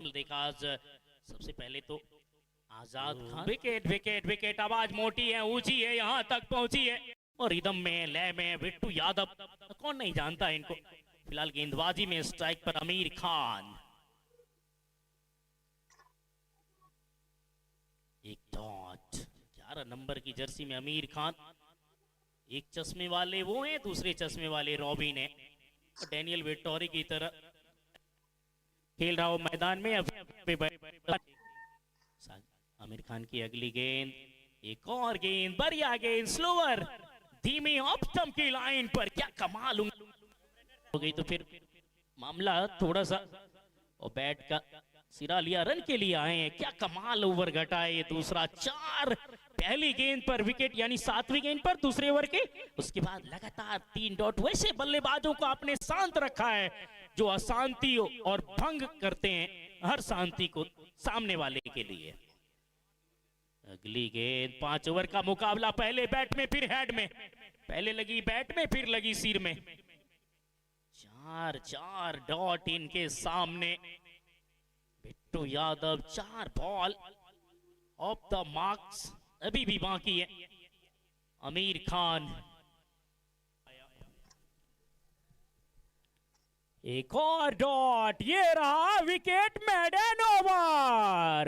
कमाल देखा आज। सबसे पहले तो आजाद खान, विकेट विकेट विकेट, आवाज मोटी है, ऊंची है, यहाँ तक पहुंची है और रिदम में लय में बिट्टू यादव, कौन नहीं जानता इनको। फिलहाल गेंदबाजी में स्ट्राइक पर आमिर खान। एक डॉट, 11 नंबर की जर्सी में आमिर खान। एक चश्मे वाले वो हैं, दूसरे चश्मे वाले रॉबिन है। डैनियल वेटोरी की तरह खेल रहा हो मैदान में। आमिर खान की अगली गेंद, एक और गेंद, बढ़िया गेंद, स्लोअर, धीमी ऑफ स्टंप की लाइन पर, क्या कमाल हो गई। तो फिर मामला थोड़ा सा, और बैट का सिरा लिया, रन के लिए आए हैं, क्या कमाल ओवर घटा है ये दूसरा। 4 पहली गेंद पर विकेट, यानी 7वीं गेंद पर दूसरे ओवर के। उसके बाद लगातार 3 डॉट। वैसे बल्लेबाजों को आपने शांत रखा है, जो अशांति और भंग करते हैं हर शांति को सामने वाले के लिए। अगली गेंद, 5 ओवर का मुकाबला, पहले बैट में फिर हेड में, पहले लगी बैट में फिर लगी सिर में। 4 डॉट इनके सामने। Bittu Yadav 4 ball of the marks, अभी भी बाकी है। आमिर खान एक और डॉट, ये रहा विकेट, मेडन ओवर।